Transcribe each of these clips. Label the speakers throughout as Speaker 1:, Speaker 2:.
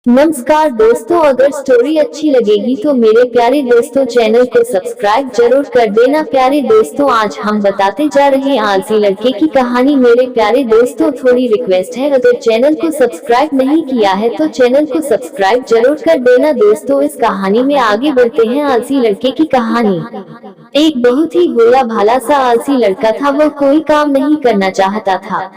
Speaker 1: नमस्कार दोस्तों, अगर स्टोरी अच्छी लगेगी तो मेरे प्यारे दोस्तों चैनल को सब्सक्राइब जरूर कर देना। प्यारे दोस्तों, आज हम बताते जा रहे हैं आलसी लड़के की कहानी। मेरे प्यारे दोस्तों, थोड़ी रिक्वेस्ट है, अगर चैनल को सब्सक्राइब नहीं किया है तो चैनल को सब्सक्राइब जरूर कर देना। दोस्तों, इस कहानी में आगे बढ़ते हैं। आलसी लड़के की कहानी। एक बहुत ही भोला भाला सा आलसी लड़का था। वह कोई काम नहीं करना चाहता था,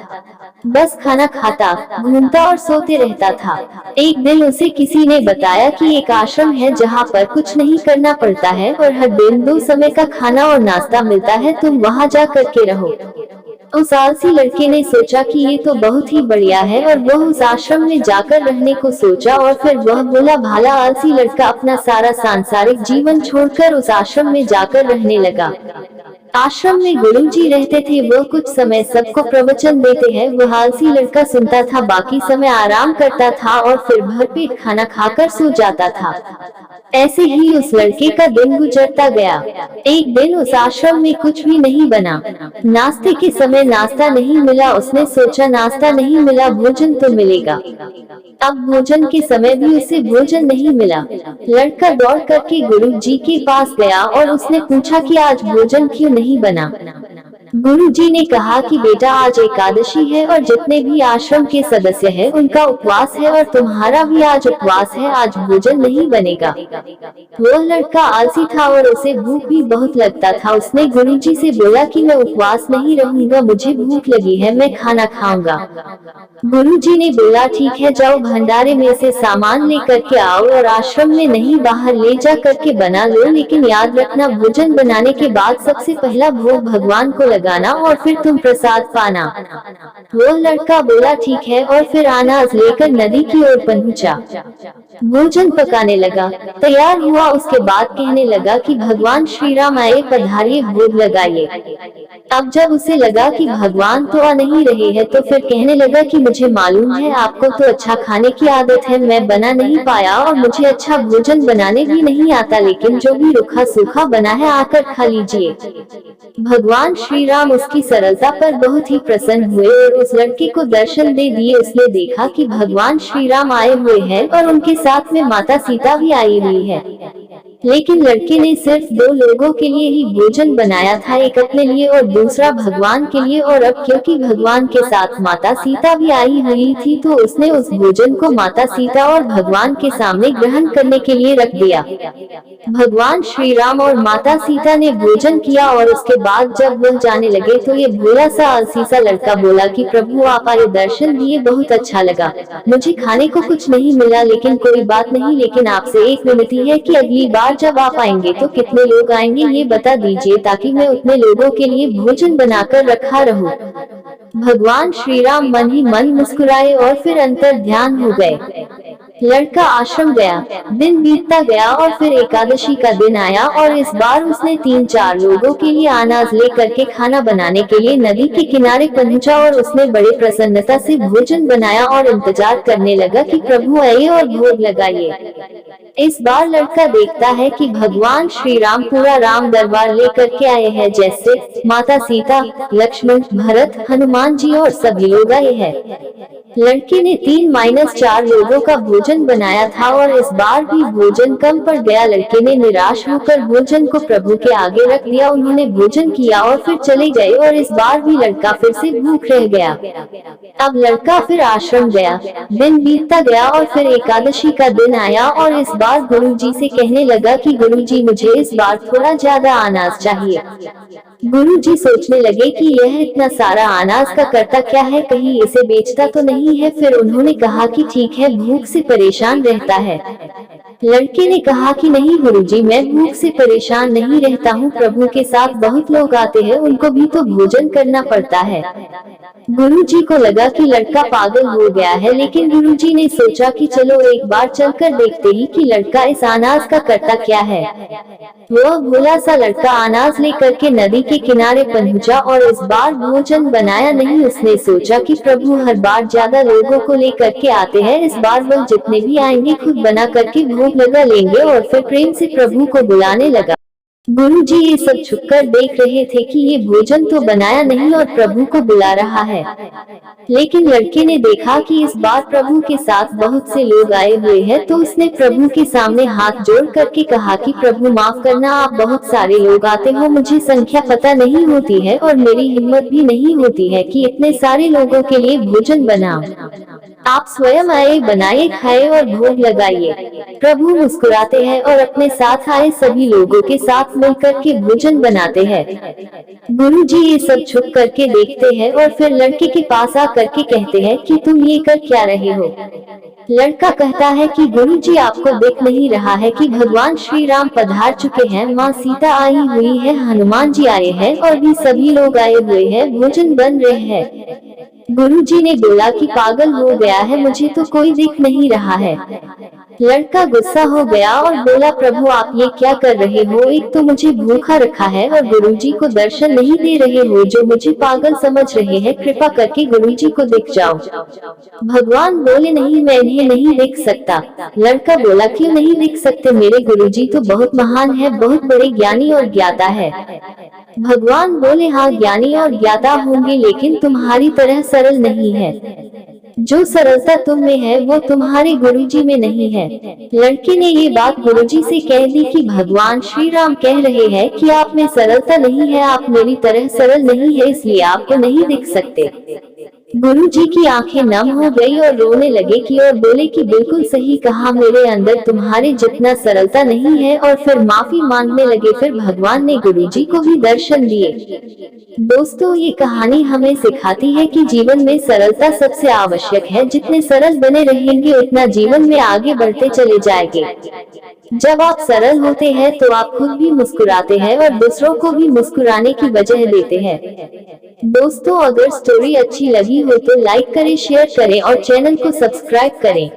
Speaker 1: बस खाना खाता, घूमता और सोते रहता था। एक दिन उसे किसी ने बताया कि एक आश्रम है जहाँ पर कुछ नहीं करना पड़ता है और हर दिन 2 समय का खाना और नाश्ता मिलता है, तुम वहाँ जा करके रहो। उस आलसी लड़के ने सोचा कि ये तो बहुत ही बढ़िया है और वह उस आश्रम में जाकर रहने को सोचा। और फिर वह भोला भाला आलसी लड़का अपना सारा सांसारिक जीवन छोड़कर उस आश्रम में जाकर रहने लगा। आश्रम में गुरुजी रहते थे। वह कुछ समय सबको प्रवचन देते हैं। वह आलसी लड़का सुनता था, बाकी समय आराम करता था और फिर भरपेट खाना खाकर सो जाता था। ऐसे ही उस लड़के का दिन गुजरता गया। एक दिन उस आश्रम में कुछ भी नहीं बना। नाश्ते के समय नाश्ता नहीं मिला। उसने सोचा नाश्ता नहीं मिला, भोजन तो मिलेगा। अब भोजन के समय भी उसे भोजन नहीं मिला। लड़का दौड़ करके गुरुजी के पास गया और उसने पूछा कि आज भोजन क्यों नहीं बना। गुरुजी ने कहा कि बेटा, आज एकादशी है और जितने भी आश्रम के सदस्य हैं उनका उपवास है और तुम्हारा भी आज उपवास है, आज भोजन नहीं बनेगा। वह लड़का आलसी था और उसे भूख भी बहुत लगता था। उसने गुरुजी से बोला कि मैं उपवास नहीं रहूंगा, मुझे भूख लगी है, मैं खाना खाऊंगा। गुरुजी ने बोला ठीक है, जाओ भंडारे में से सामान लेकर के आओ और आश्रम में नहीं बाहर ले जा करके बना लो, लेकिन याद रखना भोजन बनाने के बाद सबसे पहला भोग भगवान को लगाना और फिर तुम प्रसाद पाना। वह लड़का बोला ठीक है और फिर अनाज लेकर नदी की ओर पहुंचा। भोजन पकाने लगा, तैयार हुआ। उसके बाद कहने लगा कि भगवान श्री राम आए, पधारिए, भोग लगाइए। अब जब उसे लगा कि भगवान तो आ नहीं रहे हैं तो फिर कहने लगा कि मुझे मालूम है आपको तो अच्छा खाने की आदत है, मैं बना नहीं पाया और मुझे अच्छा भोजन बनाने भी नहीं आता, लेकिन जो भी रूखा सूखा बना है आकर खा लीजिए। भगवान श्री राम उसकी सरलता पर बहुत ही प्रसन्न हुए और उस लड़के को दर्शन दे दिए। उसने देखा कि भगवान श्री राम आए हुए हैं और उनके साथ में माता सीता भी आई हुई है, लेकिन लड़के ने सिर्फ 2 लोगों के लिए ही भोजन बनाया था, एक अपने लिए और दूसरा भगवान के लिए। और अब क्योंकि भगवान के साथ माता सीता भी आई हुई थी तो उसने उस भोजन को माता सीता और भगवान के सामने ग्रहण करने के लिए रख दिया। भगवान श्री राम और माता सीता ने भोजन किया और उसके बाद जब वह जाने लगे तो ये भोला सा आलसी सा लड़का बोला कि प्रभु आप आए, दर्शन दिए, बहुत अच्छा लगा। मुझे खाने को कुछ नहीं मिला, लेकिन कोई बात नहीं, लेकिन आपसे एक विनती है कि अगली बार जब आप आएंगे तो कितने लोग आएंगे ये बता दीजिए, ताकि मैं उतने लोगों के लिए भोजन बनाकर रखा रहूं। भगवान श्री राम मन ही मन मुस्कुराए और फिर अंतर ध्यान हो गए। लड़का आश्रम गया, दिन बीतता गया और फिर एकादशी का दिन आया और इस बार उसने 3-4 लोगों के लिए अनाज लेकर के खाना बनाने के लिए नदी के किनारे पहुंचा और उसने बड़े प्रसन्नता से भोजन बनाया और इंतजार करने लगा कि प्रभु आइए और भोग लगाइए। इस बार लड़का देखता है कि भगवान श्री राम पूरा राम दरबार लेकर के आए हैं, जैसे माता सीता, लक्ष्मण, भरत, हनुमान जी और सभी लोग आए हैं। लड़के ने 3-4 लोगों का भोजन बनाया था और इस बार भी भोजन कम पड़ गया। लड़के ने निराश होकर भोजन को प्रभु के आगे रख दिया। उन्होंने भोजन किया और फिर चले गए और इस बार भी लड़का फिर से भूख रह गया। अब लड़का फिर आश्रम गया, दिन बीतता गया और फिर एकादशी का दिन आया और इस बार गुरुजी से कहने लगा कि गुरुजी मुझे इस बार थोड़ा ज्यादा अनाज चाहिए। गुरुजी सोचने लगे कि यह इतना सारा अनाज का करता क्या है, कहीं इसे बेचता तो नहीं है। फिर उन्होंने कहा कि ठीक है, भूख से परेशान रहता है। लड़के ने कहा कि नहीं गुरुजी, मैं भूख से परेशान नहीं रहता हूँ, प्रभु के साथ बहुत लोग आते हैं, उनको भी तो भोजन करना पड़ता है। गुरुजी को लगा कि लड़का पागल हो गया है, लेकिन गुरुजी ने सोचा कि चलो एक बार चलकर देखते ही कि लड़का इस अनाज का करता क्या है। वह भोला सा लड़का अनाज लेकर के नदी के किनारे पहुंचा और इस बार भोजन बनाया नहीं। उसने सोचा कि प्रभु हर बार ज्यादा लोगों को लेकर के आते हैं, इस बार वह जितने भी आएंगे खुद बना करके भोग लगा लेंगे और फिर प्रेम से प्रभु को बुलाने लगा। गुरुजी ये सब छुपकर देख रहे थे कि ये भोजन तो बनाया नहीं और प्रभु को बुला रहा है। लेकिन लड़के ने देखा कि इस बार प्रभु के साथ बहुत से लोग आए हुए हैं, तो उसने प्रभु के सामने हाथ जोड़ करके कहा कि प्रभु माफ करना, आप बहुत सारे लोग आते हो, मुझे संख्या पता नहीं होती है और मेरी हिम्मत भी नहीं होती है कि इतने सारे लोगों के लिए भोजन बनाऊं। आप स्वयं आए, बनाइए, खाए और भोग लगाइए। प्रभु मुस्कुराते हैं और अपने साथ आए सभी लोगों के साथ मिलकर के भोजन बनाते हैं। गुरुजी ये सब छुप करके देखते हैं और फिर लड़के के पास आ करके कहते हैं कि तुम ये कर क्या रहे हो। लड़का कहता है कि गुरुजी आपको दिख नहीं रहा है कि भगवान श्री राम पधार चुके हैं, माँ सीता आई हुई है, हनुमान जी आए हैं और भी सभी लोग आए हुए हैं, भोजन बन रहे हैं। गुरुजी ने बोला कि पागल हो गया है, मुझे तो कोई दिख नहीं रहा है। लड़का गुस्सा हो गया और बोला प्रभु आप ये क्या कर रहे हो, एक तो मुझे भूखा रखा है और गुरुजी को दर्शन नहीं दे रहे हो, जो मुझे पागल समझ रहे हैं, कृपा करके गुरुजी को दिख जाओ। भगवान बोले नहीं, मैं इन्हें नहीं देख सकता। लड़का बोला क्यों नहीं दिख सकते, मेरे गुरुजी तो बहुत महान है, बहुत बड़े ज्ञानी और ज्ञाता है। भगवान बोले हाँ ज्ञानी और ज्ञाता होंगे, लेकिन तुम्हारी तरह सरल नहीं है। जो सरलता तुम में है वो तुम्हारे गुरुजी में नहीं है। लड़के ने ये बात गुरुजी से कह दी कि भगवान श्री राम कह रहे हैं कि आप में सरलता नहीं है, आप मेरी तरह सरल नहीं है, इसलिए आपको नहीं दिख सकते। गुरुजी की आंखें नम हो गई और रोने लगे कि और बोले कि बिल्कुल सही कहा, मेरे अंदर तुम्हारे जितना सरलता नहीं है, और फिर माफी मांगने लगे। फिर भगवान ने गुरुजी को भी दर्शन दिए। दोस्तों ये कहानी हमें सिखाती है कि जीवन में सरलता सबसे आवश्यक है, जितने सरल बने रहेंगे उतना जीवन में आगे बढ़ते चले जाएंगे। जब आप सरल होते हैं तो आप खुद भी मुस्कुराते हैं और दूसरों को भी मुस्कुराने की वजह देते हैं। दोस्तों अगर स्टोरी अच्छी लगी हो तो लाइक करें, शेयर करें और चैनल को सब्सक्राइब करें।